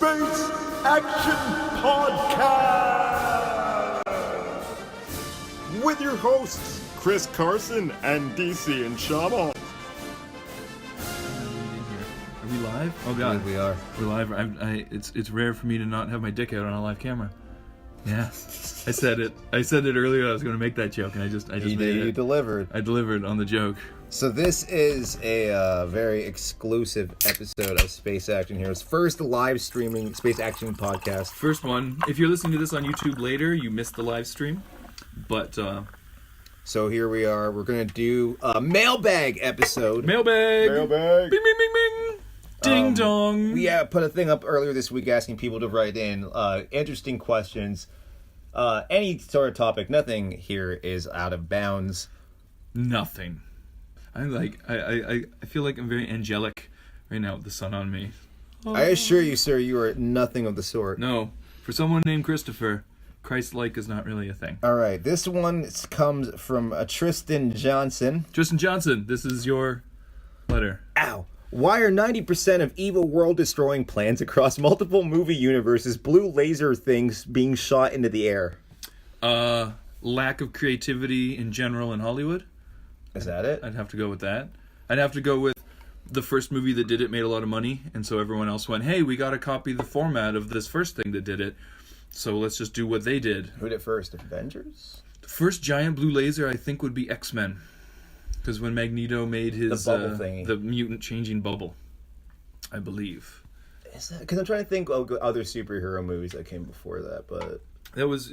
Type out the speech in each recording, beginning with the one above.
Space Action Podcast with your hosts Chris Carson and DC and Shaman. Are we live? Oh god, we are. We're live. It's rare for me to not have my dick out on a live camera. Yeah, I said it. I said it earlier. I was going to make that joke, and I just made it. You delivered. I delivered on the joke. So this is a very exclusive episode of Space Action Heroes. First live streaming Space Action podcast. First one. If you're listening to this on YouTube later, you missed the live stream. But so here we are. We're going to do a mailbag episode. Mailbag. Bing, bing, bing, bing. Ding dong. We put a thing up earlier this week asking people to write in interesting questions. Any sort of topic. Nothing here is out of bounds. Nothing. I feel like I'm very angelic right now with the sun on me. I assure you, sir, you are nothing of the sort. No. For someone named Christopher, Christ-like is not really a thing. All right. This one comes from Tristan Johnson. Tristan Johnson, this is your letter. Ow. Why are 90% of evil world-destroying plans across multiple movie universes blue laser things being shot into the air? Lack of creativity in general in Hollywood. Is that it? I'd have to go with that. I'd have to go with the first movie that did it made a lot of money, and so everyone else went, hey, we got to copy the format of this first thing that did it, so let's just do what they did. Who did it first? Avengers? The first giant blue laser, I think, would be X-Men. Because when Magneto made his the bubble thingy. The mutant changing bubble, I believe. Is that? Because I'm trying to think of other superhero movies that came before that, but that was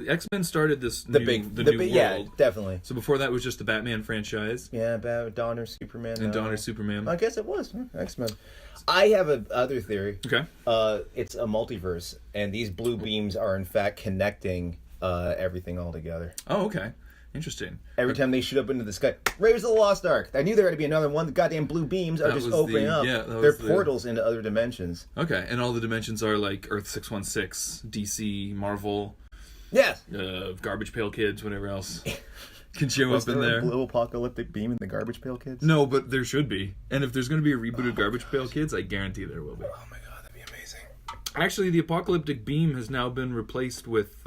X-Men started this the new world. Yeah, definitely. So before that was just the Batman franchise. Yeah, about Donner Superman. And Donner Superman. I guess it was X-Men. I have another theory. Okay. It's a multiverse, and these blue beams are in fact connecting everything all together. Oh, okay. Interesting. Every time they shoot up into the sky, Raiders of the Lost Ark. I knew there had to be another one. The goddamn blue beams are just opening up. Yeah, they're portals into other dimensions. Okay, and all the dimensions are like Earth 616, DC, Marvel. Yes. Garbage Pail Kids, whatever else can show up in there. A blue apocalyptic beam in the Garbage Pail Kids? No, but there should be. And if there's going to be a reboot of Garbage Pail Kids, I guarantee there will be. Oh my god, that'd be amazing. Actually, the apocalyptic beam has now been replaced with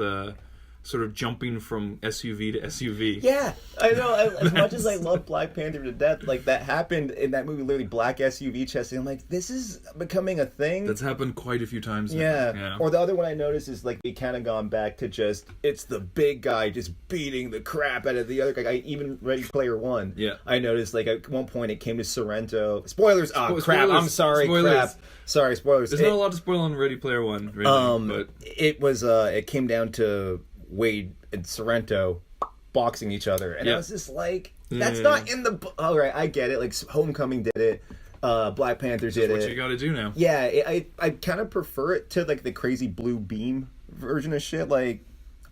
sort of jumping from SUV to SUV. Yeah, I know. As much as I love Black Panther to death, like that happened in that movie, literally black SUV chassis. I'm like, this is becoming a thing. That's happened quite a few times now. Yeah. Or the other one I noticed is like they kind of gone back to just, it's the big guy just beating the crap out of the other guy. Even Ready Player One. Yeah. I noticed like at one point it came to Sorrento. Spoilers! Crap. Spoilers. I'm sorry. Spoilers. Crap. Sorry, spoilers. There's not a lot to spoil on Ready Player One, really, but it was it came down to Wade and Sorrento boxing each other, and I was just like, that's not in the all right, I get it, like Homecoming did it, Black Panther did it. What you got to do now. Yeah, I kind of prefer it to like the crazy blue beam version of shit, like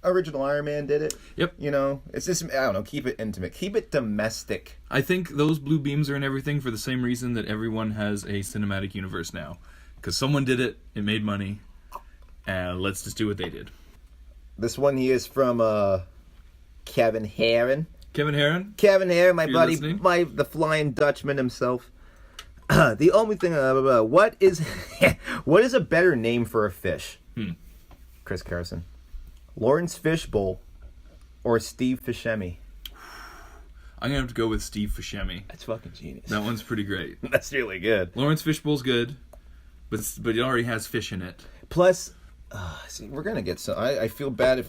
original Iron Man did it. Yep. You know, it's just, I don't know, keep it intimate, keep it domestic. I think those blue beams are in everything for the same reason that everyone has a cinematic universe now, because someone did it, it made money, and let's just do what they did. This one here is from Kevin Herron. Kevin Herron? Kevin Herron, my buddy, listening? the Flying Dutchman himself. The only thing, what is a better name for a fish? Chris Carson. Lawrence Fishbowl or Steve Buscemi? I'm going to have to go with Steve Buscemi. That's fucking genius. That one's pretty great. That's really good. Lawrence Fishbowl's good, but it already has fish in it. Plus, see, we're gonna get some. I feel bad if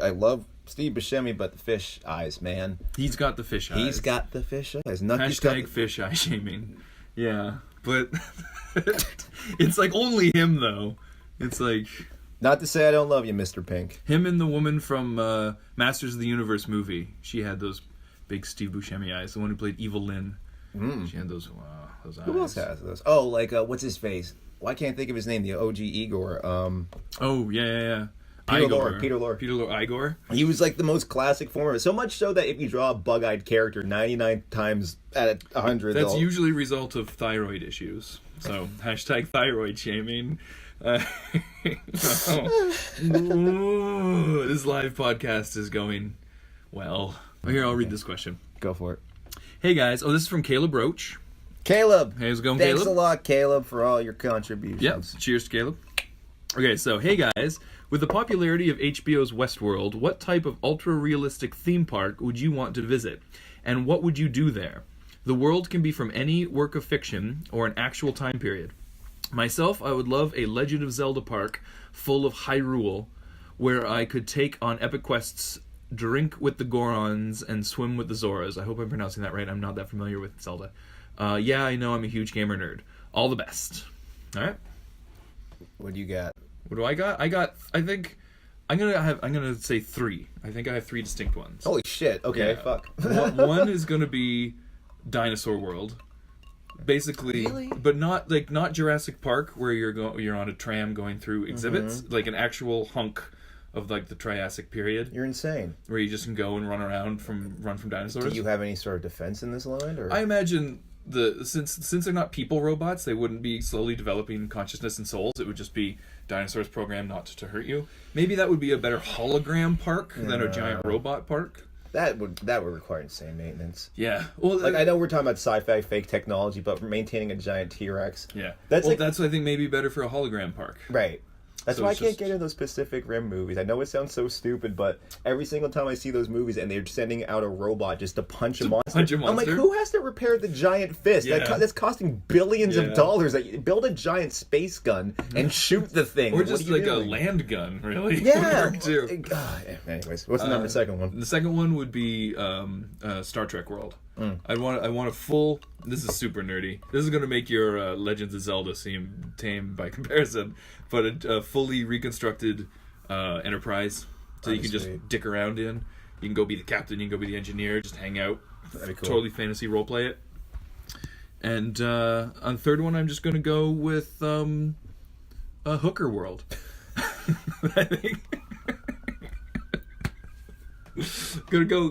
I love Steve Buscemi, but the fish eyes, man. He's got the fish eyes. He's got the fish eyes. Hashtag fish eye shaming. Yeah, but it's like only him though. It's like, not to say I don't love you, Mr. Pink. Him and the woman from Masters of the Universe movie. She had those big Steve Buscemi eyes. The one who played Evil Lynn. She had those eyes. Who else has those? Oh, like what's his face? Well, I can't think of his name. The OG Igor. Oh yeah. Peter Lorre. Igor. He was like the most classic form of it. So much so that if you draw a bug-eyed character 99 times out of 100, that's usually a result of thyroid issues. So hashtag thyroid shaming. This live podcast is going well. Here, I'll read this question. Go for it. Hey guys. Oh, this is from Caleb Roach. Caleb. Hey, how's it going, Thanks Caleb? a lot, Caleb, for all your contributions. Yep. Cheers, Caleb. Okay, so hey guys, with the popularity of HBO's Westworld, what type of ultra-realistic theme park would you want to visit? And what would you do there? The world can be from any work of fiction or an actual time period. Myself, I would love a Legend of Zelda park full of Hyrule, where I could take on epic quests, drink with the Gorons, and swim with the Zoras. I hope I'm pronouncing that right. I'm not that familiar with Zelda. Yeah, I know I'm a huge gamer nerd. All the best. All right. What do you got? What do I got? I think I'm gonna say 3. I think I have 3 distinct ones. Holy shit. Okay, Yeah. fuck. One is gonna be Dinosaur World. Basically, Really? but not Jurassic Park where you're on a tram going through exhibits, like an actual hunk of like the Triassic period You're insane. where you just can go and run from dinosaurs. Do you have any sort of defense in this line? Or? I imagine since they're not people robots, they wouldn't be slowly developing consciousness and souls. It would just be dinosaurs programmed not to hurt you. Maybe that would be a better hologram park than a giant robot park. That would require insane maintenance. Yeah. Well, Like I know we're talking about sci-fi fake technology, but maintaining a giant T-Rex. yeah. That's That's what I think maybe better for a hologram park. right. That's So why I it's can't just- get into those Pacific Rim movies. I know it sounds so stupid, but every single time I see those movies and they're sending out a robot just to punch a monster, punch a I'm like, monster? who has to repair the giant fist? Yeah. That's costing billions Yeah. of dollars. Like, build a giant space gun and shoot the thing. Or What just are you like doing? a land gun, really. Yeah. Would work too. Anyways, what's the number second one? The second one would be Star Trek World. I want a full. This is super nerdy. This is going to make your Legends of Zelda seem tame by comparison, but a fully reconstructed Enterprise, so you can just Sweet. dick around in. You can go be the captain. You can go be the engineer. Just hang out. That'd be cool. Totally fantasy roleplay it. And on the third one, I'm just going to go with a Hooker World. I think. Gonna go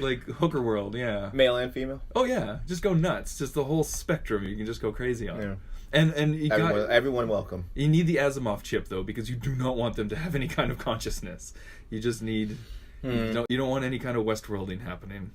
like Hooker World, yeah. Male and female? Oh yeah, just go nuts. Just the whole spectrum. You can just go crazy on. Yeah. And you Everyone welcome. you need the Asimov chip though, because you do not want them to have any kind of consciousness. You just need you don't want any kind of Westworlding happening.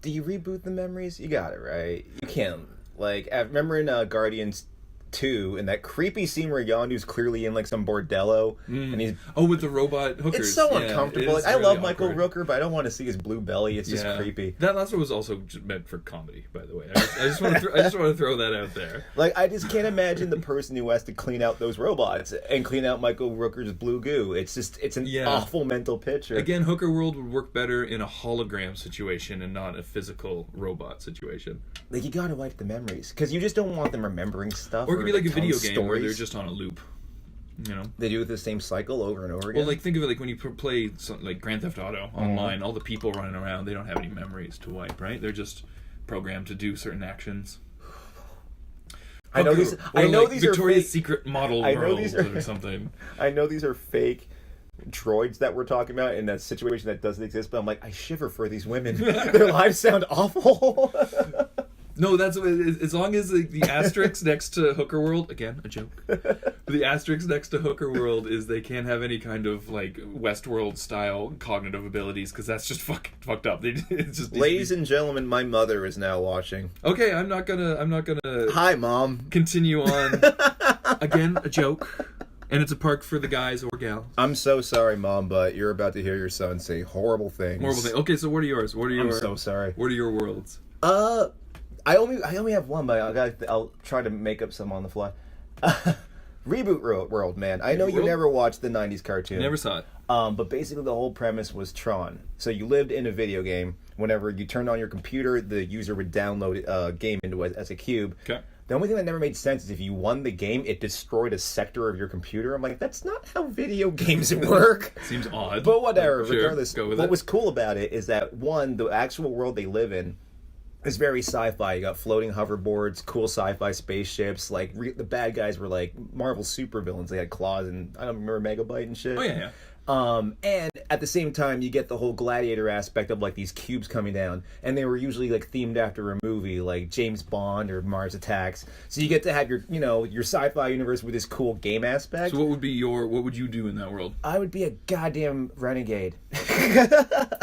Do you reboot the memories? You got it, right? You can't. Like, I remember in Guardians 2, in that creepy scene where Yondu's clearly in, like, some bordello, and he's... with the robot hookers. It's so Yeah, uncomfortable. it Like, is I really love Michael awkward. Rooker, but I don't want to see his blue belly. It's just creepy. That last one was also just meant for comedy, by the way. I just want to throw that out there. Like, I just can't imagine the person who has to clean out those robots and clean out Michael Rooker's blue goo. It's an awful mental picture. Again, Hooker World would work better in a hologram situation and not a physical robot situation. Like, you gotta wipe the memories, because you just don't want them remembering stuff. Or it could be like a telling video game where they're stories. just on a loop. You know? They do the same cycle over and over again. Well, like think of it like when you play something like Grand Theft Auto online, all the people running around, they don't have any memories to wipe, right? They're just programmed to do certain actions. I know Hooker- these. or I know like these Victoria's are fake. Secret model I know world these are- or something. I know these are fake droids that we're talking about in that situation that doesn't exist, but I'm like, I shiver for these women. Their lives sound awful. No, that's as long as the asterisk next to Hooker World, again a joke. The asterisk next to Hooker World is they can't have any kind of like Westworld style cognitive abilities because that's just fucked up. It's just Ladies and gentlemen, my mother is now watching. okay. I'm not gonna Hi, Mom. continue on. Again, a joke, and it's a park for the guys or gals. I'm so sorry, Mom, but you're about to hear your son say horrible things. Horrible thing. Okay, so what are yours? What are your? I'm so sorry. What are your worlds? I only have one, but I'll try to make up some on the fly. Reboot World, man. I know you World? never watched the 90s cartoon. Never saw it. But basically the whole premise was Tron. So you lived in a video game. Whenever you turned on your computer, the user would download a game into it as a cube. Okay. The only thing that never made sense is if you won the game, it destroyed a sector of your computer. I'm like, that's not how video games work. Seems odd. But whatever, Sure, regardless. go with What it. was cool about it is that, one, the actual world they live in is very sci-fi. You got floating hoverboards, cool sci-fi spaceships. Like, the bad guys were like Marvel supervillains. They had claws and, I don't remember, Megabyte and shit. Oh yeah. And at the same time, you get the whole gladiator aspect of like these cubes coming down, and they were usually like themed after a movie, like James Bond or Mars Attacks. So you get to have your sci-fi universe with this cool game aspect. So what would you do in that world? I would be a goddamn renegade.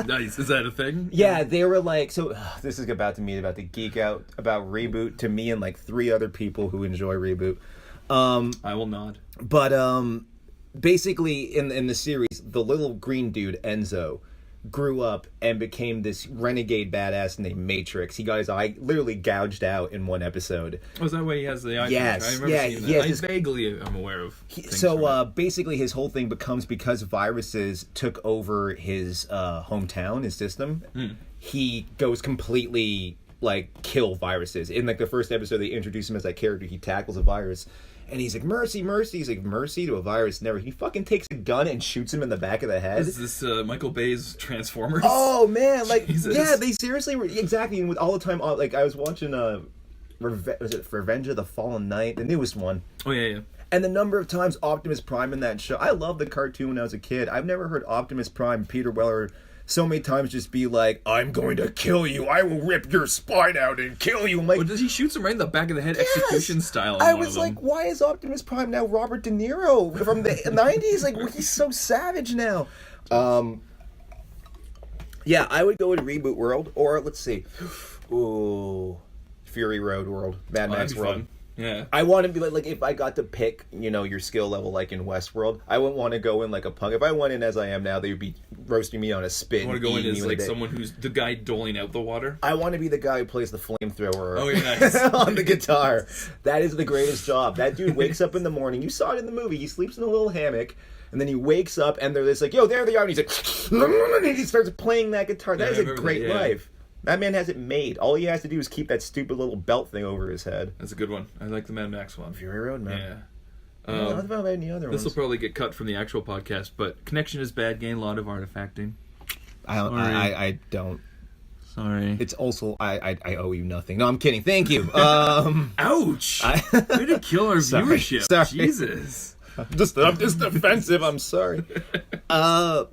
Nice. Is that a thing? Yeah, they were like, so this is about to geek out about Reboot to me and like 3 other people who enjoy Reboot. I will nod. But basically, in the series, the little green dude Enzo grew up and became this renegade badass named Matrix. He got his eye literally gouged out in one episode. Oh, is that why he has the eye? Yes, I remember seeing that. yes. Vaguely am aware of. Basically, his whole thing becomes because viruses took over his hometown, his system. He goes completely kill viruses. In the first episode, they introduce him as that character. He tackles a virus. And he's like, mercy, mercy. He's like, mercy to a virus? Never. He fucking takes a gun and shoots him in the back of the head. Is this Michael Bay's Transformers? Oh, man. Jesus. Yeah, they seriously were... Exactly. And with all the time... I was watching... was it Revenge of the Fallen Knight? The newest one. Oh, yeah. And the number of times Optimus Prime in that show... I loved the cartoon when I was a kid. I've never heard Optimus Prime, Peter Weller... so many times just be like, I'm going to kill you. I will rip your spine out and kill you. I'm like, does he shoots him right in the back of the head, execution style? I was like, why is Optimus Prime now Robert De Niro from the 90s? Like, he's so savage now. Yeah, I would go with Reboot World, or let's see. Ooh, Fury Road World, Mad Max World. Fun. Yeah. I want to be like if I got to pick, your skill level like in Westworld, I wouldn't want to go in like a punk. If I went in as I am now, they would be roasting me on a spit. I want to go in as like someone who's the guy doling out the water. I want to be the guy who plays the flamethrower nice. on the guitar. That is the greatest job. That dude wakes up in the morning. You saw it in the movie. He sleeps in a little hammock. And then he wakes up and they're just like, yo, there they are. And he's like, and he starts playing that guitar. That is a great life. That man has it made. All he has to do is keep that stupid little belt thing over his head. That's a good one. I like the Mad Max one. Fury Road, man. Yeah. What about any other ones? This will probably get cut from the actual podcast, but Connection is bad. Gain a lot of artifacting. I don't. Sorry. It's also I owe you nothing. No, I'm kidding. Thank you. Ouch! Way to kill our viewership. Sorry. Jesus. I'm just offensive. I'm sorry. I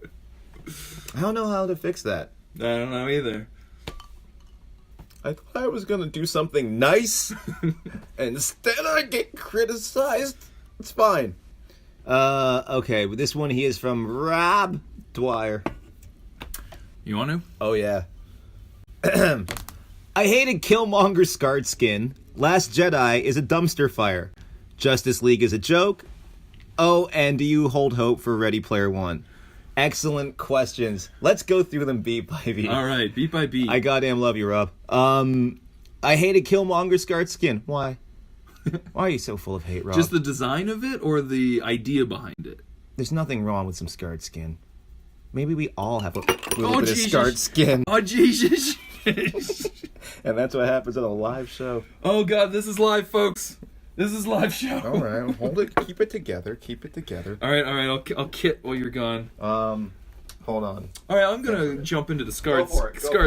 don't know how to fix that. I don't know either. I thought I was gonna do something nice, and instead I get criticized. It's fine. Okay, with this one, he is from Rob Dwyer. You want to? Oh yeah. I hated Killmonger scarred skin. Last Jedi is a dumpster fire. Justice League is a joke. Oh, and do you hold hope for Ready Player One? Excellent questions. Let's go through them beat by beat. All right, beat by beat. I goddamn love you, Rob. I hated Killmonger scarred skin. Why? Why are you so full of hate, Rob? Just the design of it or the idea behind it? There's nothing wrong with some scarred skin. Maybe we all have a little bit of scarred skin. Oh, Jesus. And that's what happens on a live show. Oh, God, this is live, folks. This is live show. All right, hold it. Keep it together. Keep it together. All right. I'll kit while you're gone. Hold on. All right, I'm gonna jump into the scarred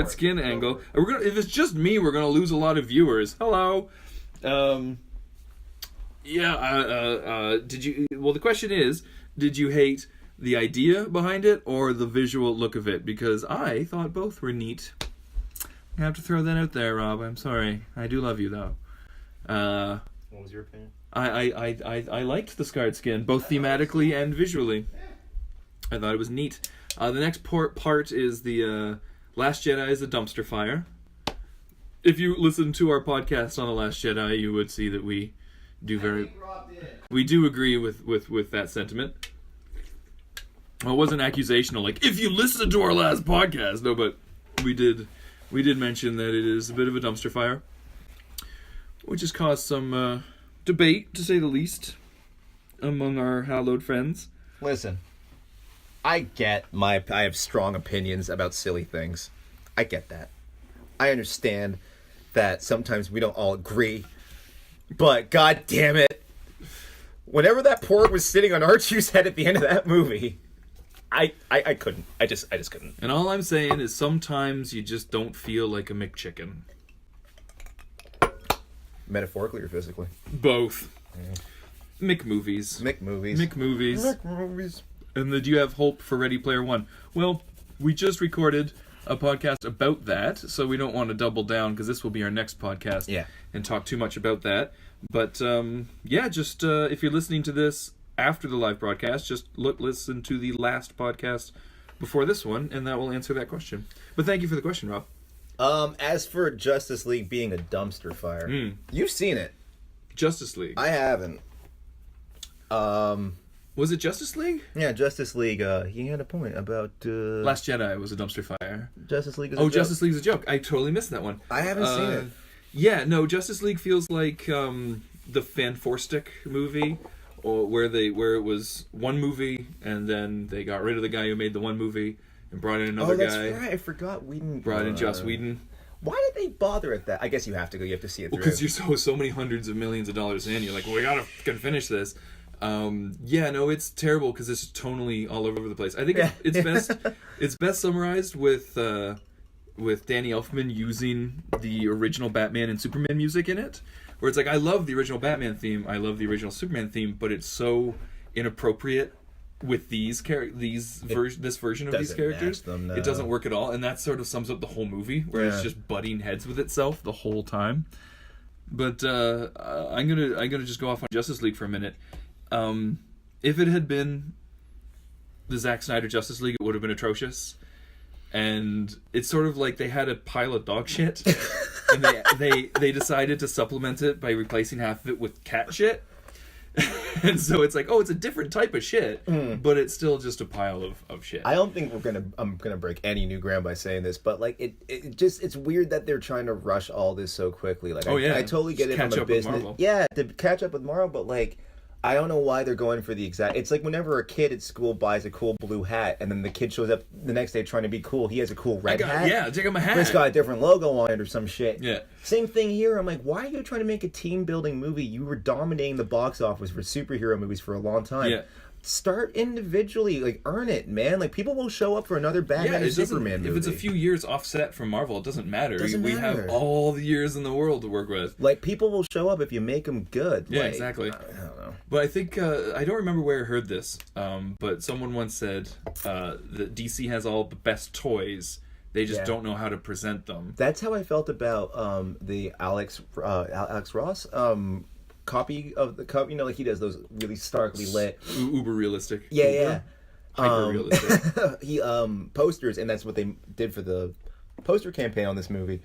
skin angle. If it's just me, we're gonna lose a lot of viewers. Hello. Did you? Well, the question is, did you hate the idea behind it or the visual look of it? Because I thought both were neat. I have to throw that out there, Rob. I'm sorry. I do love you, though. What was your opinion? I liked the scarred skin, both thematically and visually. I thought it was neat. The next part is the Last Jedi is a dumpster fire. If you listen to our podcast on The Last Jedi, you would see that we do agree with that sentiment. Well, it wasn't accusational, like, if you listen to our last podcast. No, but we did mention that it is a bit of a dumpster fire, which has caused some debate, to say the least, among our hallowed friends. Listen, I have strong opinions about silly things. I get that. I understand that sometimes we don't all agree, but god damn it, whenever that pork was sitting on R2's head at the end of that movie, I couldn't. I just couldn't. And all I'm saying is sometimes you just don't feel like a McChicken. Metaphorically or physically? Both. Yeah. McMovies. McMovies. And do you have hope for Ready Player One? Well, we just recorded a podcast about that, so we don't want to double down because this will be our next podcast and talk too much about that. But just if you're listening to this after the live broadcast, just listen to the last podcast before this one, and that will answer that question. But thank you for the question, Rob. As for Justice League being a dumpster fire, you've seen it. Justice League. I haven't. Was it Justice League? Yeah, Justice League. He had a point about Last Jedi was a dumpster fire. Justice League. Is a joke. Justice League's a joke. I totally missed that one. I haven't seen it. Yeah, no, Justice League feels like the Fan Forstick movie, or where it was one movie and then they got rid of the guy who made the one movie and brought in another guy. Oh, that's right. I forgot Whedon. Brought in Joss Whedon. Why did they bother at that? I guess you have to go. You have to see it through. Because you're so many hundreds of millions of dollars in, you're like, well, we gotta fucking finish this. Yeah, no, it's terrible because it's tonally all over the place. I think it's best summarized with Danny Elfman using the original Batman and Superman music in it, where it's like, I love the original Batman theme, I love the original Superman theme, but it's so inappropriate with this version of these characters. Them, no. It doesn't work at all, and that sort of sums up the whole movie, where it's just butting heads with itself the whole time. But I'm gonna just go off on Justice League for a minute. If it had been the Zack Snyder Justice League, it would have been atrocious. And it's sort of like they had a pile of dog shit, and they decided to supplement it by replacing half of it with cat shit. And so it's like, oh, it's a different type of shit, but it's still just a pile of shit. I don't think I'm gonna break any new ground by saying this, but like it's weird that they're trying to rush all this so quickly. Like, I totally get it from a business. Yeah, to catch up with Marvel, but like, I don't know why they're going for the exact... It's like whenever a kid at school buys a cool blue hat, and then the kid shows up the next day trying to be cool, he has a cool red hat. Yeah, check out my hat. But it's got a different logo on it or some shit. Yeah. Same thing here. I'm like, why are you trying to make a team-building movie? You were dominating the box office for superhero movies for a long time. Yeah. Start individually, like, earn it, man. Like, people will show up for another Batman and Superman movie. If it's a few years offset from Marvel, it doesn't matter. We have all the years in the world to work with. Like, people will show up if you make them good. Yeah, like, exactly. I don't know. But I think, I don't remember where I heard this, but someone once said that DC has all the best toys. They just don't know how to present them. That's how I felt about the Alex Ross copy of the cup. You know, like he does those really starkly lit, uber realistic. Yeah. Hyper realistic. He posters, and that's what they did for the poster campaign on this movie.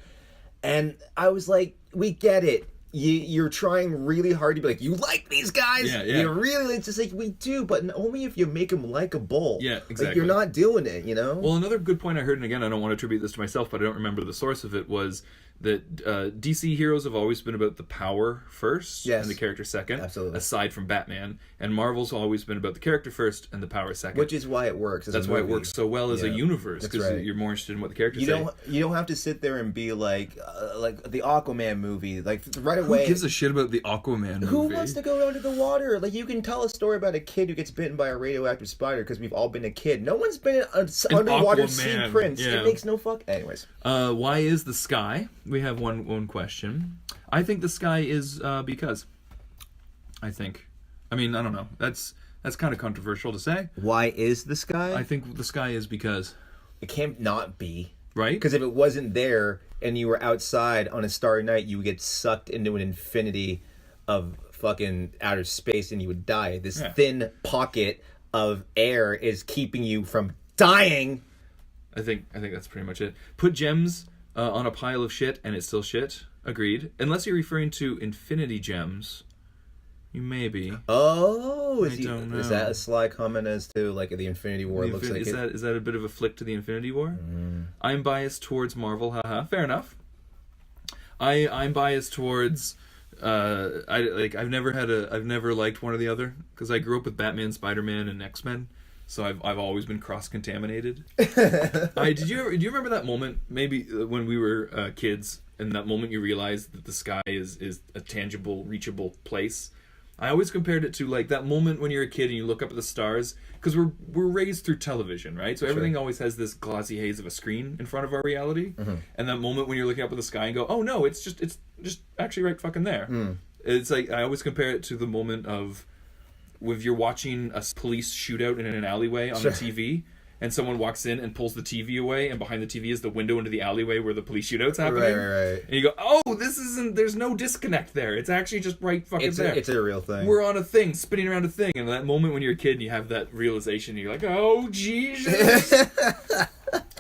And I was like, we get it. You're trying really hard to be like, you like these guys? Yeah. You really, it's just like, we do, but only if you make them likable. Yeah, exactly. Like, you're not doing it, you know? Well, another good point I heard, and again, I don't want to attribute this to myself, but I don't remember the source of it, was that DC heroes have always been about the power first and the character second. Absolutely. Aside from Batman. And Marvel's always been about the character first and the power second. Which is why it works. That's why it works so well as a universe, because you're more interested in what the characters say. You don't have to sit there and be like the Aquaman movie, like right away. Who gives a shit about the Aquaman movie? Who wants to go under the water? Like, you can tell a story about a kid who gets bitten by a radioactive spider because we've all been a kid. No one's been an underwater sea prince. It makes no fuck. Anyways, why is the sky? We have one question. I think the sky is because. I think. I mean, I don't know. That's kind of controversial to say. Why is the sky? I think the sky is because. It can't not be. Right? Because if it wasn't there and you were outside on a starry night, you would get sucked into an infinity of fucking outer space and you would die. This thin pocket of air is keeping you from dying. I think that's pretty much it. Put gems on a pile of shit and it's still shit. Agreed. Unless you're referring to infinity gems. You may be. Oh, I don't know. Is that a sly comment as to like the Infinity War looks like is that a bit of a flick to the Infinity War? I'm biased towards Marvel, haha. Fair enough. I'm biased towards I've never liked one or the other because I grew up with Batman, Spider-Man, and X-Men. So I've always been cross-contaminated. Do you remember that moment, maybe when we were kids, and that moment you realized that the sky is a tangible, reachable place? I always compared it to like that moment when you're a kid and you look up at the stars, because we're raised through television, right? So everything always has this glossy haze of a screen in front of our reality. And that moment when you're looking up at the sky and go, oh no, it's just actually right fucking there. It's like I always compare it to the moment of if you're watching a police shootout in an alleyway on the TV, and someone walks in and pulls the TV away, and behind the TV is the window into the alleyway where the police shootout's happening. Right. And you go, oh, there's no disconnect there. It's actually just right fucking there. It's a real thing. We're on a thing, spinning around a thing. And that moment when you're a kid and you have that realization, you're like, oh, Jesus.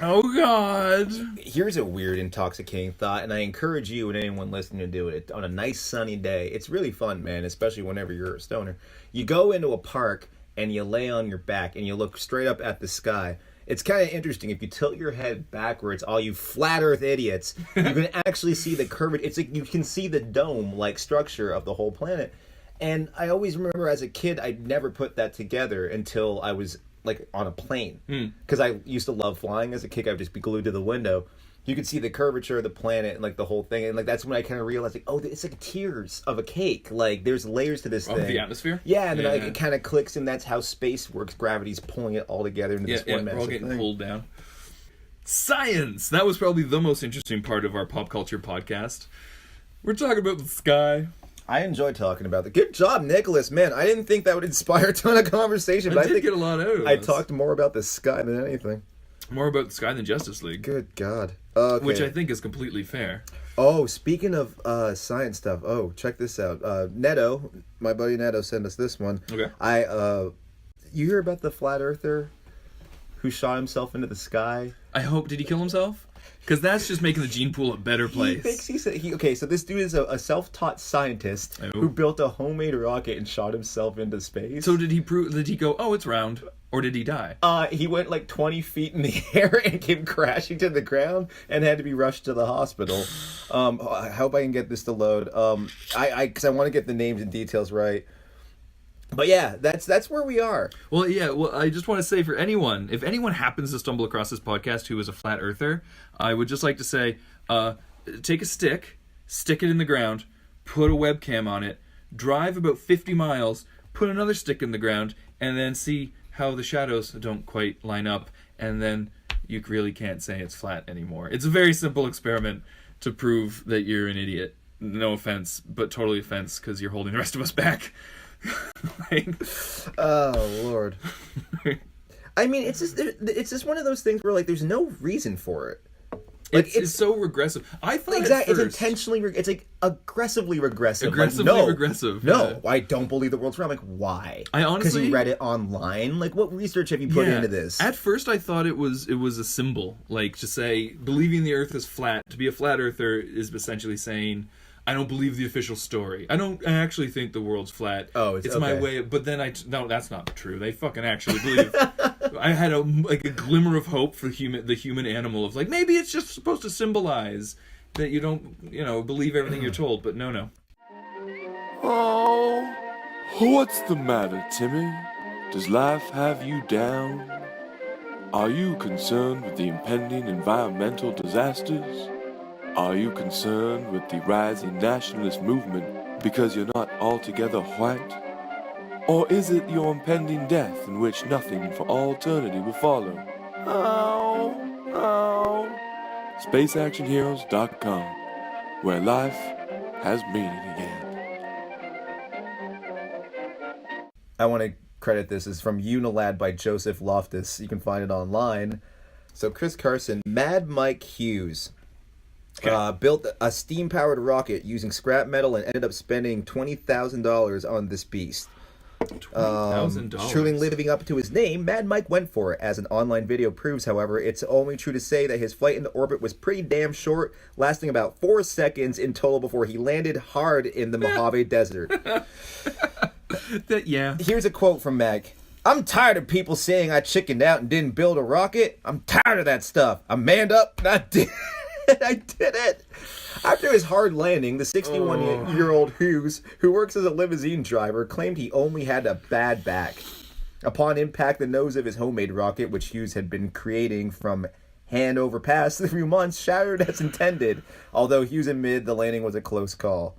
Oh, God. Here's a weird, intoxicating thought, and I encourage you and anyone listening to do it on a nice sunny day. It's really fun, man, especially whenever you're a stoner. You go into a park and you lay on your back and you look straight up at the sky. It's kind of interesting. If you tilt your head backwards, all you flat Earth idiots, you can actually see the curvature. It's like you can see the dome-like structure of the whole planet. And I always remember as a kid, I'd never put that together until I was like on a plane, because I used to love flying as a kid. I would just be glued to the window. You could see the curvature of the planet and like the whole thing, and like that's when I kind of realized, like, oh, it's like tiers of a cake. Like there's layers to this thing. The atmosphere. Yeah, and then like, it kind of clicks, and that's how space works. Gravity's pulling it all together into this one massive we're all getting thing. pulled down. Science. That was probably the most interesting part of our pop culture podcast. We're talking about the sky. I enjoy talking about that. Good job, Nicholas. Man, I didn't think that would inspire a ton of conversation. But I did get a lot out of I this. talked more about the sky than anything. More about the sky than Justice League. Good God. Okay. Which I think is completely fair. Oh, speaking of science stuff. Oh, check this out. Neto, my buddy Neto sent us this one. Okay. You hear about the flat earther who shot himself into the sky? Did he kill himself? Because that's just making the gene pool a better place. Okay, so this dude is a self-taught scientist who built a homemade rocket and shot himself into space. So did he go, oh, it's round? Or did he die? He went like 20 feet in the air and came crashing to the ground and had to be rushed to the hospital. I hope I can get this to load. Because I want to get the names and details right. But yeah, that's where we are. Well, yeah. Well, I just want to say, for anyone, if anyone happens to stumble across this podcast who is a flat earther, I would just like to say, take a stick it in the ground, put a webcam on it, drive about 50 miles, put another stick in the ground, and then see how the shadows don't quite line up, and then you really can't say it's flat anymore. It's a very simple experiment to prove that you're an idiot. No offense, but totally offense, because you're holding the rest of us back. Oh Lord. I mean, it's just one of those things where like there's no reason for it. Like it's so regressive. I thought exactly it's intentionally. It's like aggressively regressive. Regressive. No, I don't believe the world's round. Like, why? I honestly, because you read it online. Like, what research have you put into this? At first, I thought it was a symbol, like to say believing the Earth is flat. To be a flat earther is essentially saying, I don't believe the official story. I actually think the world's flat. Oh, it's my way. But then no, that's not true. They fucking actually believe. I had a glimmer of hope for the human animal of like, maybe it's just supposed to symbolize that you don't, believe everything you're told. But no. Oh, what's the matter, Timmy? Does life have you down? Are you concerned with the impending environmental disasters? Are you concerned with the rising nationalist movement because you're not altogether white? Or is it your impending death in which nothing for all eternity will follow? SpaceActionHeroes.com, where life has meaning again. I want to credit this as from Unilad by Joseph Loftus. You can find it online. So Chris Carson, Mad Mike Hughes. Built a steam-powered rocket using scrap metal and ended up spending $20,000 on this beast. $20,000. Truly living up to his name, Mad Mike went for it. As an online video proves, however, it's only true to say that his flight into orbit was pretty damn short, lasting about 4 seconds in total before he landed hard in the Mojave Desert. Here's a quote from Mag. I'm tired of people saying I chickened out and didn't build a rocket. I'm tired of that stuff. I manned up and I did it. After his hard landing, the 61-year-old Hughes, who works as a limousine driver, claimed he only had a bad back. Upon impact, the nose of his homemade rocket, which Hughes had been creating from hand over past a few months, shattered as intended, although Hughes admitted the landing was a close call.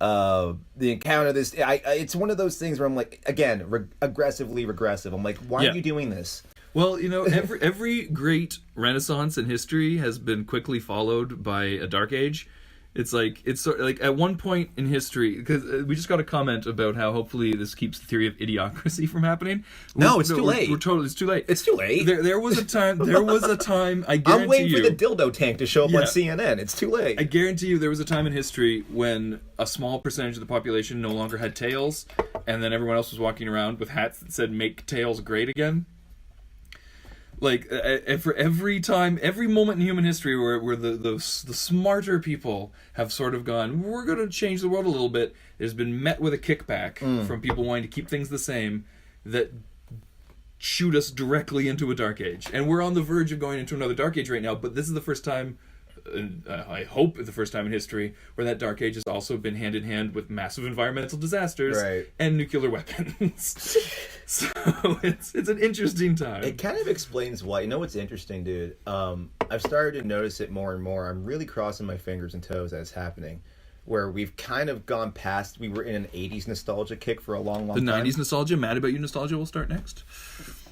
The encounter, it's one of those things where I'm like, again, aggressively regressive. I'm like, why are you doing this? Well, every great renaissance in history has been quickly followed by a dark age. It's sort of like at one point in history, because we just got a comment about how hopefully this keeps the theory of idiocracy from happening. No, it's too late. It's too late. It's too late. There was a time. I guarantee I'm waiting for the dildo tank to show up on CNN. It's too late. I guarantee you, there was a time in history when a small percentage of the population no longer had tails, and then everyone else was walking around with hats that said "Make tails great again." Like for every moment in human history where the smarter people have sort of gone, we're going to change the world a little bit, there's been met with a kickback from people wanting to keep things the same that shoot us directly into a dark age. And we're on the verge of going into another dark age right now, but this is the first time, I hope the first time in history, where that dark age has also been hand in hand with massive environmental disasters and nuclear weapons. So it's an interesting time. It kind of explains why. You know what's interesting, dude? I've started to notice it more and more. I'm really crossing my fingers and toes that it's happening. Where we've kind of gone past, we were in an 80s nostalgia kick for a long time. The 90s nostalgia, Mad About You nostalgia will start next?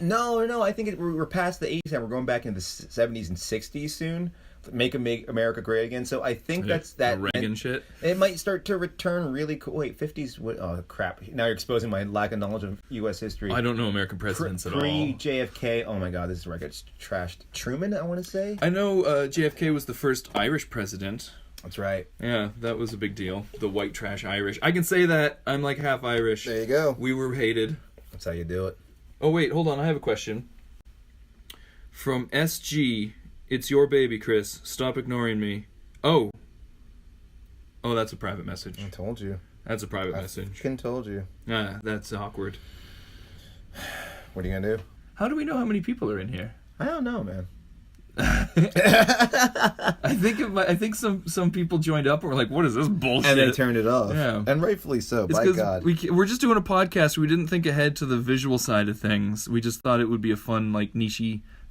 No, I think we're past the 80s and we're going back into the 70s and 60s soon. Make America Great Again. So I think that's that. Reagan shit. It might start to return really cool. Wait, 50s? What? Oh, crap. Now you're exposing my lack of knowledge of U.S. history. I don't know American presidents at all. Pre-JFK. Oh my god, this is where I get trashed. Truman, I want to say? I know JFK was the first Irish president. That's right. Yeah, that was a big deal. The white trash Irish. I can say that. I'm like half Irish. There you go. We were hated. That's how you do it. Oh, wait, hold on. I have a question. From SG, it's your baby, Chris. Stop ignoring me. Oh, that's a private message. I told you. That's a private message. I told you. That's awkward. What are you going to do? How do we know how many people are in here? I don't know, man. I think some people joined up and were like, "What is this bullshit?" And they turned it off. Yeah, and rightfully so. It's by God, we're just doing a podcast. We didn't think ahead to the visual side of things. We just thought it would be a fun, like, niche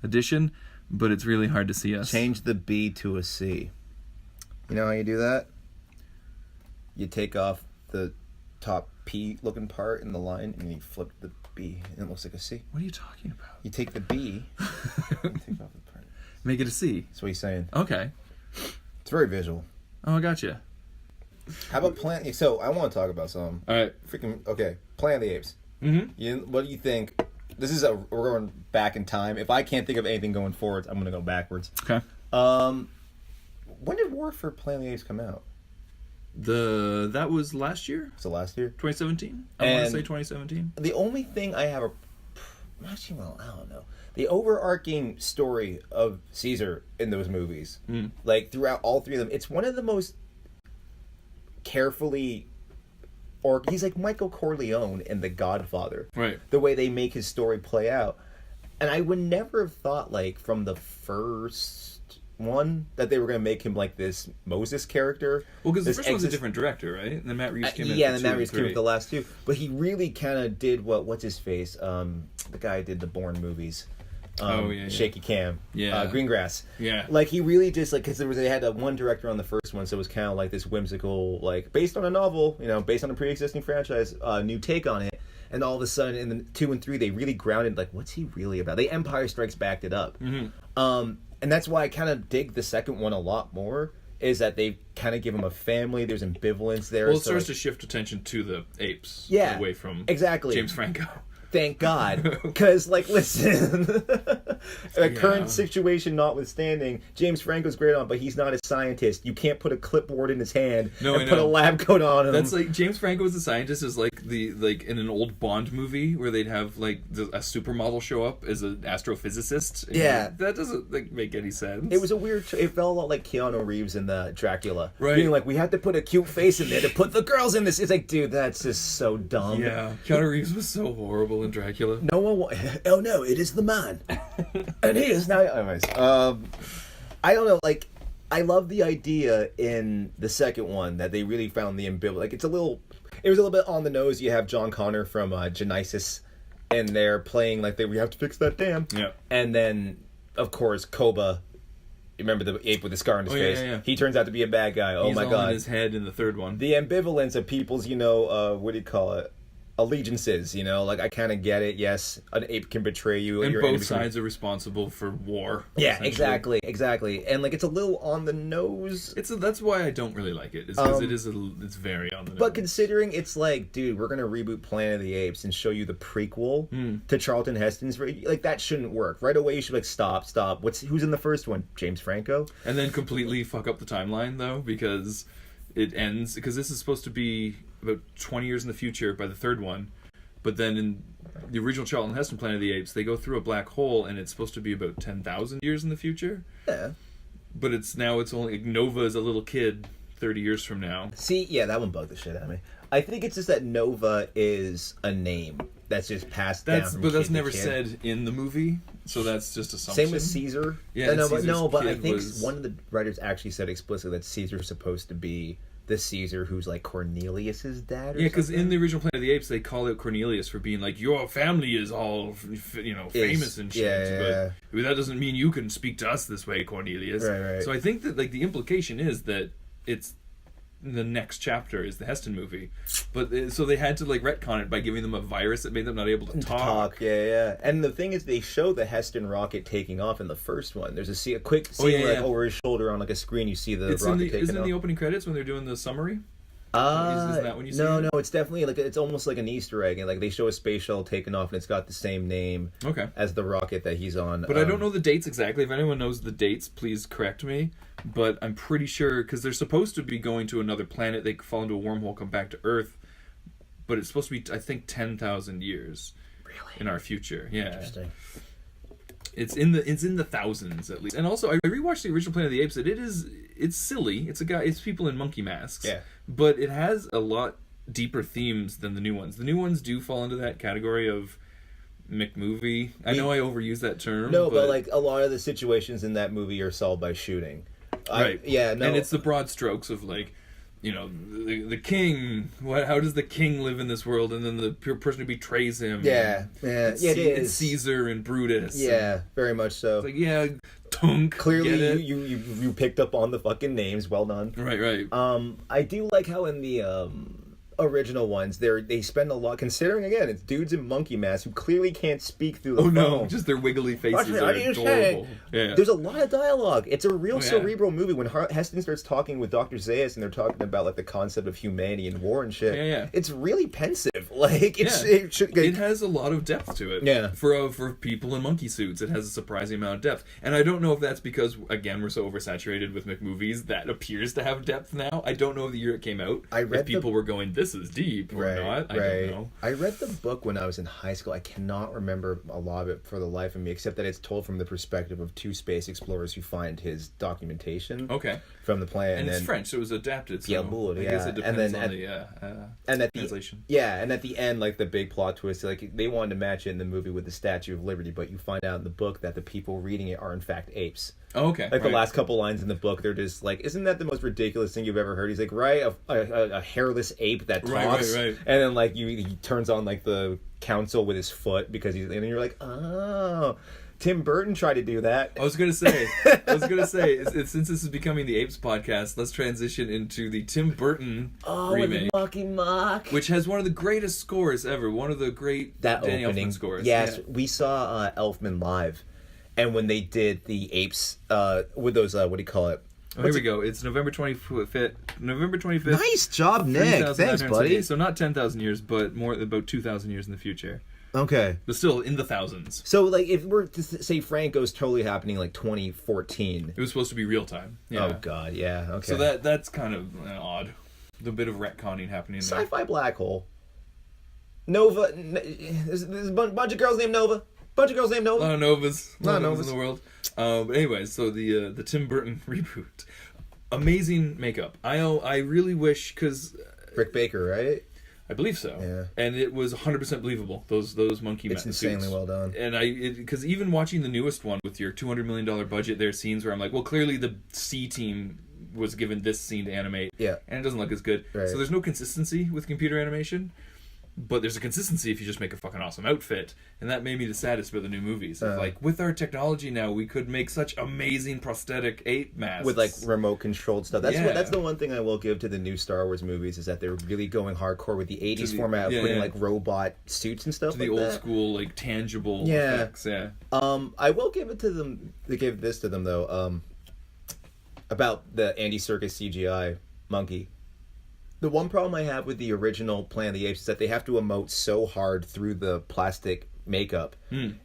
addition. But it's really hard to see us. Change the B to a C. You know how you do that? You take off the top P looking part in the line, and you flip the B, and it looks like a C. What are you talking about? You take the B, and take off the part. Make it a C. That's what he's saying. Okay. It's very visual. Oh, I gotcha. How about Planet... So, I want to talk about some. All right. Okay, Planet of the Apes. Mm-hmm. What do you think... We're going back in time. If I can't think of anything going forwards, I'm going to go backwards. Okay. When did War for Planet of the Apes come out? That was last year? Was it last year? 2017? I want to say 2017. The only thing I have actually, well, I don't know. The overarching story of Caesar in those movies, like throughout all three of them, it's one of the most carefully... Or he's like Michael Corleone in The Godfather. Right. The way they make his story play out. And I would never have thought, like, from the first one, that they were going to make him like this Moses character. Well, because the first one's a different director, right? And then Matt Reeves came in. Yeah, and then Matt Reeves came with the last two. But he really kind of did what's his face? The guy who did the Bourne movies. Shaky Cam, Greengrass. Yeah, like he really just like because they had one director on the first one, so it was kind of like this whimsical, like based on a novel, based on a pre-existing franchise, new take on it. And all of a sudden, in the 2 and 3, they really grounded like, what's he really about? The Empire Strikes Back it up, and that's why I kind of dig the second one a lot more. Is that they kind of give him a family? There's ambivalence there. Well, it starts to shift attention to the apes, away from James Franco. Thank God. Because, like, listen, the current situation notwithstanding, James Franco's great on, but he's not a scientist. You can't put a clipboard in his hand and put a lab coat on him. That's like, James Franco as a scientist is like in an old Bond movie where they'd have, like, a supermodel show up as an astrophysicist. Yeah. That doesn't, like, make any sense. It was a weird... It felt a lot like Keanu Reeves in the Dracula. Right. Being like, we have to put a cute face in there to put the girls in this. It's like, dude, that's just so dumb. Yeah. Keanu Reeves was so horrible in Dracula. No one oh no, it is the man. And he is now... Anyways, I don't know, like, I love the idea in the second one that they really found the ambivalence. Like, it was a little bit on the nose. You have John Connor from Genesis, and they're playing like we have to fix that dam. Yeah. And then, of course, Koba... Remember the ape with the scar on his face? Yeah. He turns out to be a bad guy. Oh, my God. He's all in his head in the third one. The ambivalence of people's, what do you call it? Allegiances, like, I kind of get it. Yes, an ape can betray you. And both sides are responsible for war. Yeah, exactly. And, like, it's a little on the nose. That's why I don't really like it. It's because it's very on the nose. But considering it's like, dude, we're going to reboot Planet of the Apes and show you the prequel to Charlton Heston's, like, that shouldn't work. Right away, you should be like, stop. Who's in the first one? James Franco? And then completely fuck up the timeline, though, because it ends... Because this is supposed to be about 20 years in the future by the third one, but then the original Charlton Heston Planet of the Apes, they go through a black hole, and it's supposed to be about 10,000 years in the future. Yeah. But it's only like, Nova is a little kid 30 years from now. See, yeah, that one bugged the shit out of me. I think it's just that Nova is a name that's just passed down from But kid that's to never kid. said in the movie, so that's just assumption. Same with Caesar. Yeah, no, Caesar's but I kid think was- one of the writers actually said explicitly that Caesar's supposed to be the Caesar who's like Cornelius's dad. Or Yeah, because something. in the original Planet of the Apes, they call out Cornelius for being like, your family is all, famous and shit. yeah. But that doesn't mean you can speak to us this way, Cornelius. Right. So I think that like the implication is that it's the next chapter is the Heston movie, but so they had to like retcon it by giving them a virus that made them not able to talk. Yeah. And the thing is, they show the Heston rocket taking off in the first one. There's a quick scene over his shoulder on like a screen. You see the It's rocket in the taking isn't off. it in the opening credits when they're doing the summary? Isn't that when you see no, it? no, it's definitely like it's almost like an Easter egg, and like they show a space shuttle taking off, and it's got the same name as the rocket that he's on. But I don't know the dates exactly. If anyone knows the dates, please correct me. But I'm pretty sure because they're supposed to be going to another planet. They fall into a wormhole, come back to Earth. But it's supposed to be, I think, 10,000 years in our future. Yeah, Interesting. It's in the thousands at least. And also, I rewatched the original Planet of the Apes. It's silly. It's people in monkey masks. Yeah. But it has a lot deeper themes than the new ones. The new ones do fall into that category of McMovie. I know I overuse that term. No, but like a lot of the situations in that movie are solved by shooting. Right. Yeah. No. And it's the broad strokes of like, the king. How does the king live in this world? And then the person who betrays him. Yeah. It is. It's Caesar and Brutus. Yeah, very much so. It's like, yeah, Tunk. Clearly, get it? you picked up on the fucking names. Well done. Right. I do like how in the original ones they spend a lot, considering again it's dudes in monkey masks who clearly can't speak through the phone. No, just their wiggly faces are adorable. Yeah. There's a lot of dialogue. It's a real yeah. cerebral movie. When Heston starts talking with Dr. Zaius and they're talking about like the concept of humanity and war and shit. Yeah. It's really pensive. Like it has a lot of depth to it. Yeah. For people in monkey suits, it has a surprising amount of depth. And I don't know if that's because again we're so oversaturated with McMovies that appears to have depth now. I don't know the year it came out. If people were going, this is deep or not. I don't know. I read the book when I was in high school. I cannot remember a lot of it for the life of me, except that it's told from the perspective of two space explorers who find his documentation. From the planet, and it's French, so it was adapted. So I guess it depends on the translation. And at the end, like the big plot twist, like they wanted to match it in the movie with the Statue of Liberty, but you find out in the book that the people reading it are in fact apes. Oh, okay. Like the last couple lines in the book, they're just like, "Isn't that the most ridiculous thing you've ever heard?" He's like, "Right, a hairless ape that talks." Right. And then like he turns on like the council with his foot because and you're like, "Oh." Tim Burton tried to do that. I was gonna say, since this is becoming the Apes podcast, let's transition into the Tim Burton remake, which has one of the greatest scores ever. One of the great Danny Elfman scores. Yes, we saw Elfman live, and when they did the Apes with those, what do you call it? Here we go. It's November 25th. Nice job, Nick. Thanks, buddy. So not 10,000 years, but more about 2,000 years in the future. Okay. But still in the thousands. So, like, if we're to say Franco's totally happening, like, 2014. It was supposed to be real time. Yeah. Oh, God, yeah, okay. So that's kind of odd. The bit of retconning happening there. Sci-fi black hole. Nova. There's a bunch of girls named Nova. A lot of Novas. A lot of Novas in the world. But anyway, so the Tim Burton reboot. Amazing makeup. I really wish, because... Rick Baker, right? I believe so. Yeah. And it was 100% believable, those monkey suits. It's insanely well done. And because even watching the newest one with your $200 million budget, there are scenes where I'm like, well, clearly the C team was given this scene to animate. Yeah. And it doesn't look as good. Right. So there's no consistency with computer animation. But there's a consistency if you just make a fucking awesome outfit. And that made me the saddest about the new movies. Like, with our technology now, we could make such amazing prosthetic ape masks. With, like, remote-controlled stuff. That's the one thing I will give to the new Star Wars movies, is that they're really going hardcore with the 80s format of putting, like, robot suits and stuff like that. The old school, like, tangible effects, yeah. I will give it to them, they gave this to them, though, about the Andy Serkis CGI monkey. The one problem I have with the original Planet of the Apes is that they have to emote so hard through the plastic makeup.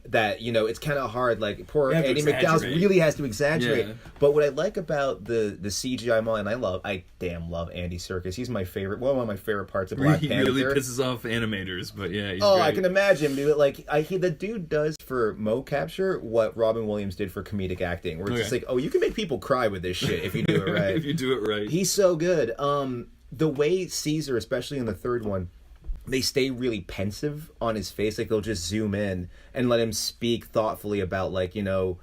That, you know, it's kind of hard. Like, poor You have to Andy McDowell exaggerate. really has to exaggerate. Yeah. But what I like about the CGI model, and I damn love Andy Serkis. He's my favorite, one of my favorite parts of Black He Panther. really pisses off animators, but yeah, he's Oh, great. I can imagine, dude. Like, the dude does for Mo Capture what Robin Williams did for comedic acting, where it's just like, oh, you can make people cry with this shit if you do it right. If you do it right. He's so good. The way Caesar, especially in the third one, they stay really pensive on his face. Like, they'll just zoom in and let him speak thoughtfully about, like, you know,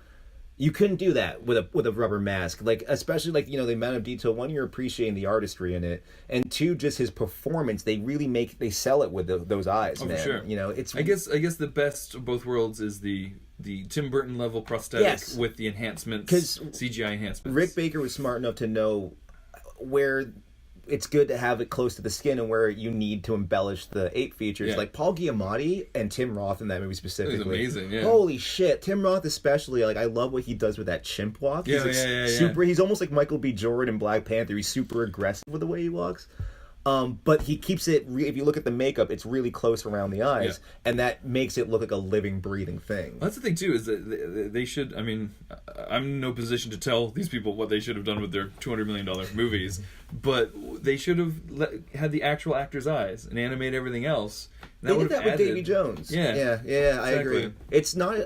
you couldn't do that with a rubber mask. Like, especially, like, you know, the amount of detail. One, you're appreciating the artistry in it, and two, just his performance. They really sell it with those eyes, man. For sure. You know, it's. I guess the best of both worlds is the Tim Burton level prosthetic Yes. with the enhancements, 'Cause CGI enhancements. Rick Baker was smart enough to know where it's good to have it close to the skin and where you need to embellish the ape features. Yeah. Like Paul Giamatti and Tim Roth in that movie specifically. amazing, yeah. Holy shit. Tim Roth especially, like, I love what he does with that chimp walk. Yeah, He's yeah. super. He's almost like Michael B. Jordan in Black Panther. He's super aggressive with the way he walks. But he keeps it, if you look at the makeup, it's really close around the eyes, and that makes it look like a living, breathing thing. Well, that's the thing too, is that they should. I mean, I'm in no position to tell these people what they should have done with their $200 million movies, but they should have had the actual actor's eyes and animate everything else. They did that with Davy Jones. Yeah, I agree. It's not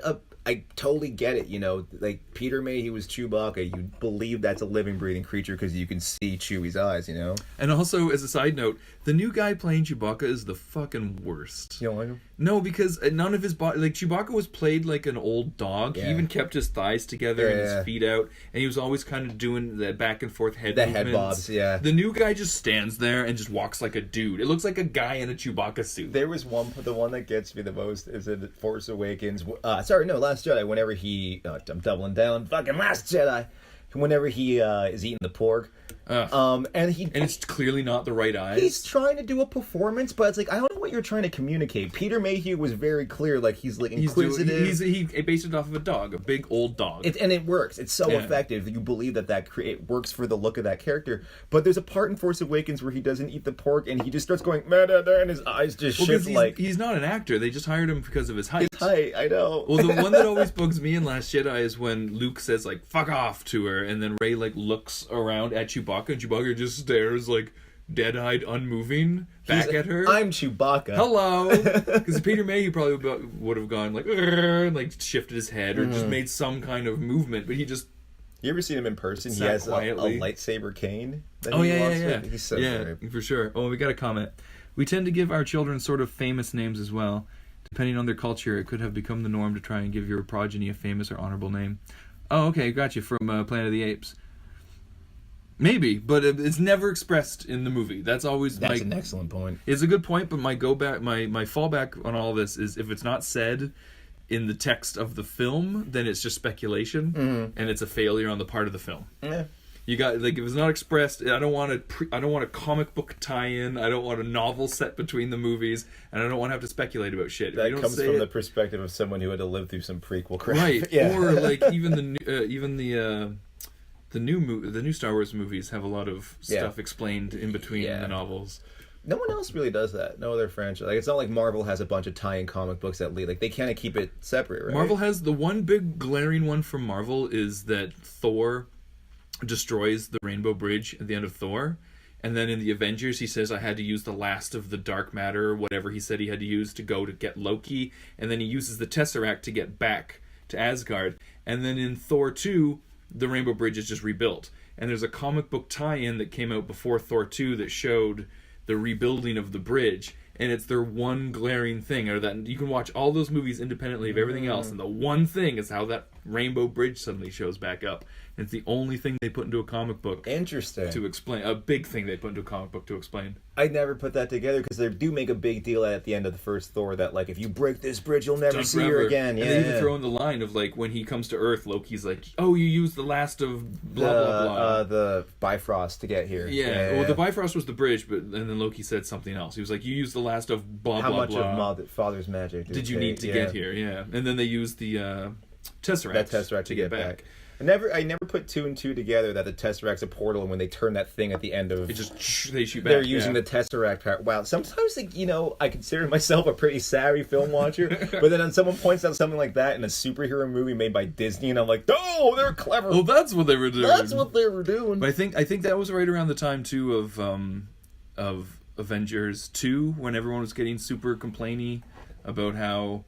I totally get it, you know, like Peter Mayhew was Chewbacca. You believe that's a living, breathing creature because you can see Chewie's eyes, you know? And also, as a side note, the new guy playing Chewbacca is the fucking worst. You don't like him? No, because none of his body... Like, Chewbacca was played like an old dog. Yeah. He even kept his thighs together and his feet out. And he was always kind of doing that back and forth head movements. head bobs, yeah. The new guy just stands there and just walks like a dude. It looks like a guy in a Chewbacca suit. There was the one that gets me the most is in Force Awakens. Last Jedi, whenever he... I'm doubling down. Fucking Last Jedi. Whenever he is eating the pork. And it's clearly not the right eyes. He's trying to do a performance, but it's like, I don't know what you're trying to communicate. Peter Mayhew was very clear, like, he's like inquisitive. He based it off of a dog, a big old dog. And it works. It's so effective that you believe that it works for the look of that character. But there's a part in Force Awakens where he doesn't eat the pork and he just starts going, and his eyes just shift like... He's not an actor. They just hired him because of his height. His height, I know. Well, the one that always bugs me in Last Jedi is when Luke says, like, fuck off to her, and then Rey, like, looks around at Chewbacca, and Chewbacca just stares, like, dead-eyed, unmoving, back at her. I'm Chewbacca. Hello! Because Peter Mayhew probably would have gone, like, and, like, shifted his head, or just made some kind of movement, but he just... You ever seen him in person? He Sat has a quietly. lightsaber cane that Oh, he yeah, walks yeah, yeah. with. He's so yeah, great. for sure. Oh, we got a comment. We tend to give our children sort of famous names as well. Depending on their culture, it could have become the norm to try and give your progeny a famous or honorable name. Oh, okay, got you, from Planet of the Apes. Maybe, but it's never expressed in the movie. That's an excellent point. It's a good point, but my fallback on all this is if it's not said in the text of the film, then it's just speculation, and it's a failure on the part of the film. Yeah. You got, like, if it's not expressed, I don't want a comic book tie-in. I don't want a novel set between the movies, and I don't want to have to speculate about shit. That comes from the perspective of someone who had to live through some prequel crap. Right? Yeah. Or like even the new Star Wars movies have a lot of stuff explained in between the novels. No one else really does that. No other franchise. Like, it's not like Marvel has a bunch of tie-in comic books that lead. Like, they kind of keep it separate, right? Marvel has the one big glaring one from Marvel is that Thor destroys the Rainbow Bridge at the end of Thor, and then in the Avengers he says I had to use the last of the dark matter or whatever he said he had to use to go to get Loki, and then he uses the Tesseract to get back to Asgard, and then in Thor 2 the Rainbow Bridge is just rebuilt, and there's a comic book tie-in that came out before Thor 2 that showed the rebuilding of the bridge, and it's their one glaring thing, or that you can watch all those movies independently of everything else, and the one thing is how that Rainbow Bridge suddenly shows back up. It's the only thing they put into a comic book. Interesting. To explain. A big thing they put into a comic book to explain. I never put that together because they do make a big deal at the end of the first Thor that, like, if you break this bridge, you'll never see her again. Yeah, and they even throw in the line of, like, when he comes to Earth, Loki's like, oh, you used the last of blah, blah, blah. The Bifrost to get here. Yeah. Well, the Bifrost was the bridge, but and then Loki said something else. He was like, you used the last of blah, How blah, blah. How much of Father's magic did you need to get here? Yeah. And then they used the Tesseract. That Tesseract to get back. I never put two and two together that the Tesseract's a portal, and when they turn that thing at the end of It just they shoot back. they're using the Tesseract power. Wow, sometimes like, I consider myself a pretty savvy film watcher, but then when someone points out something like that in a superhero movie made by Disney, and I'm like, oh, they're clever. Well, that's what they were doing. That's what they were doing. But I think that was right around the time too of Avengers 2, when everyone was getting super complainy about how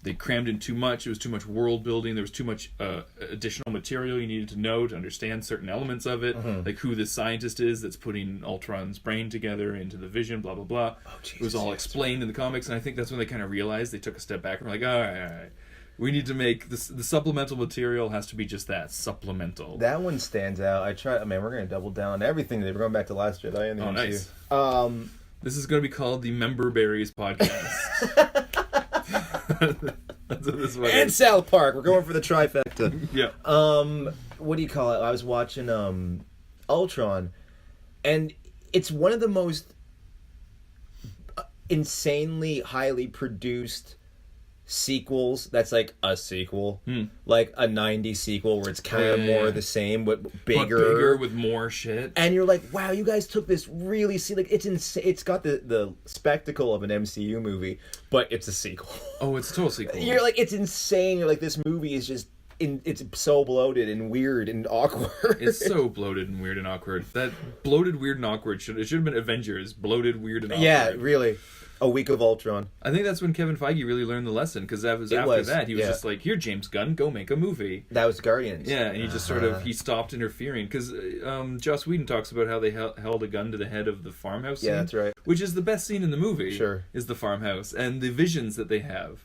they crammed in too much. It was too much world building. There was too much additional material you needed to know to understand certain elements of it, like who this scientist is that's putting Ultron's brain together into the Vision, blah, blah, blah. Oh, Jesus, it was all explained in the comics, and I think that's when they kind of realized they took a step back and were like, all right. We need to make this. The supplemental material has to be just that, supplemental. That one stands out. We're going to double down on everything. We're going back to Last Jedi. And oh, nice. This is going to be called the Member Berries podcast. That's what this one and is. South Park. We're going for the trifecta. Yeah. What do you call it? I was watching Ultron, and it's one of the most insanely highly produced sequels that's like a sequel, like a 90s sequel where it's kind of more the same but bigger with more shit. And you're like, wow, you guys took this really it's insane. It's got the spectacle of an MCU movie, but it's a sequel. Oh, it's a total sequel. You're like, it's insane. You're like, this movie is just it's so bloated and weird and awkward. It's so bloated and weird and awkward. That bloated, weird, and awkward should have been Avengers. Bloated, weird, and awkward. Yeah, really. A week of Ultron. I think that's when Kevin Feige really learned the lesson, because after that he was just like, here, James Gunn, go make a movie. That was Guardians. Yeah, and he just he stopped interfering, because Joss Whedon talks about how they held a gun to the head of the farmhouse scene. Yeah, that's right. Which is the best scene in the movie. Sure. Is the farmhouse, and the visions that they have.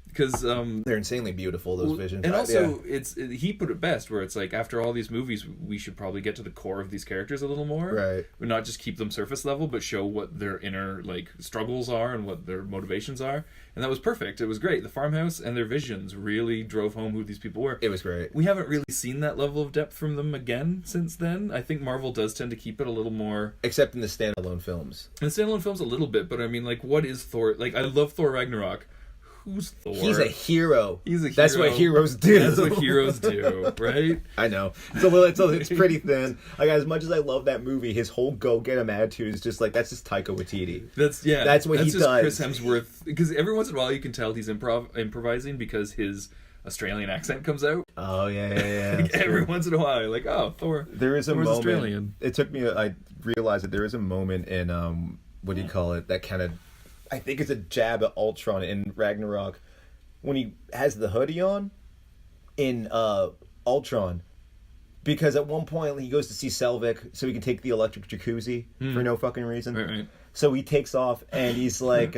Because they're insanely beautiful, those visions. And also, he put it best, where it's like, after all these movies, we should probably get to the core of these characters a little more. Right. Not just keep them surface level, but show what their inner struggles are and what their motivations are. And that was perfect. It was great. The farmhouse and their visions really drove home who these people were. It was great. We haven't really seen that level of depth from them again since then. I think Marvel does tend to keep it a little more... Except in the standalone films. In the standalone films a little bit, but I mean, what is Thor? I love Thor Ragnarok. Who's Thor? He's a hero. He's a hero. That's what heroes do. That's what heroes do, right? I know. It's pretty thin. As much as I love that movie, his whole go-get-em attitude is just that's just Taika Waititi. That's what he does. Chris Hemsworth, because every once in a while you can tell he's improvising because his Australian accent comes out. Oh, yeah. Every once in a while, Thor. There is a Thor's moment. Australian. It took me. I realized that there is a moment in what do you call it? That kind of, I think it's a jab at Ultron in Ragnarok when he has the hoodie on in Ultron, because at one point he goes to see Selvig so he can take the electric jacuzzi for no fucking reason. Right. So he takes off and he's like,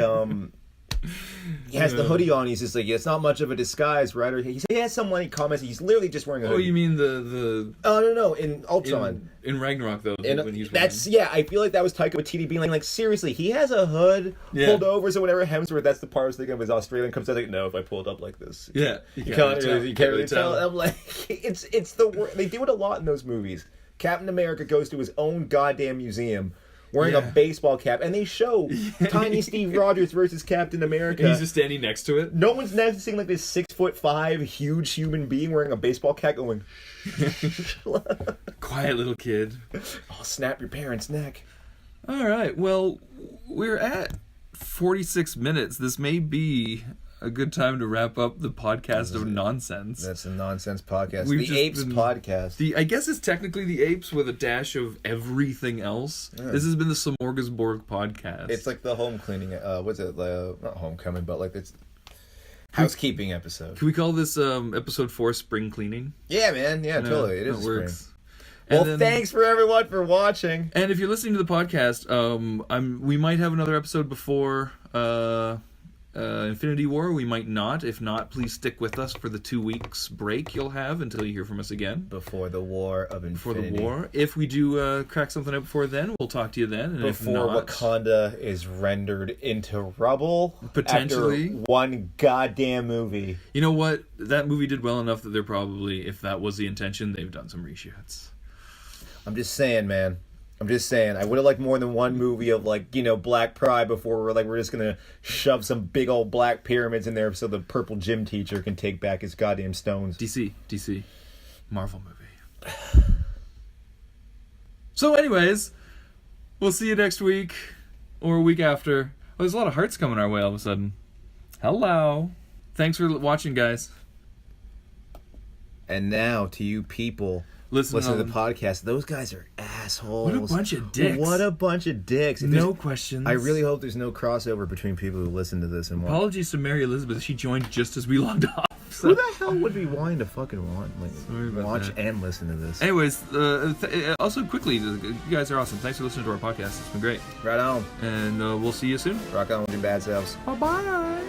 he has the hoodie on. He's just like, it's not much of a disguise, right? Or he has someone comments. He's literally just wearing a hoodie. Oh, you mean the? Oh no, in Ultron. In Ragnarok though, when he's I feel like that was Taika Waititi being like, seriously, he has a hood pulled over, so whenever Hemsworth, that's the part I was thinking of, his Australian comes out like, no, if I pull it up like this, you can't really tell. I'm like, it's the worst. They do it a lot in those movies. Captain America goes to his own goddamn museum wearing a baseball cap, and they show tiny Steve Rogers versus Captain America. And he's just standing next to it. No one's next to seeing this 6'5" huge human being wearing a baseball cap going, quiet little kid. I'll snap your parents' neck. All right, well, we're at 46 minutes. This may be a good time to wrap up the podcast of nonsense. That's a nonsense podcast. We've the Apes podcast. I guess it's technically the Apes with a dash of everything else. Yeah. This has been the Smorgasbord podcast. It's like the home cleaning. What's it? Not homecoming, but it's housekeeping episode. Can we call this episode 4 spring cleaning? Yeah, man. Yeah, totally. It is works. Spring. Well, thanks for everyone for watching. And if you're listening to the podcast, we might have another episode before Infinity War. We might not. If not, please stick with us for the 2 weeks break you'll have until you hear from us again. Before the War of Infinity. Before the war. If we do crack something up before then, we'll talk to you then. And before if not, Wakanda is rendered into rubble. Potentially. After one goddamn movie. You know what? That movie did well enough that they're probably, if that was the intention, they've done some reshoots. I'm just saying, man. I would have liked more than one movie of Black Pride before we're just gonna shove some big old black pyramids in there so the purple gym teacher can take back his goddamn stones. DC. Marvel movie. So anyways, we'll see you next week or a week after. Oh, there's a lot of hearts coming our way all of a sudden. Hello. Thanks for watching, guys. And now to you people listen to the podcast. Those guys are assholes. What a bunch of dicks. What a bunch of dicks. No questions. I really hope there's no crossover between people who listen to this and watch. Apologies to Mary Elizabeth. She joined just as we logged off. So. Who the hell would be wanting to fucking watch that. and listen to this? Anyways, also quickly, you guys are awesome. Thanks for listening to our podcast. It's been great. Right on. And we'll see you soon. Rock on with your bad selves. Bye-bye.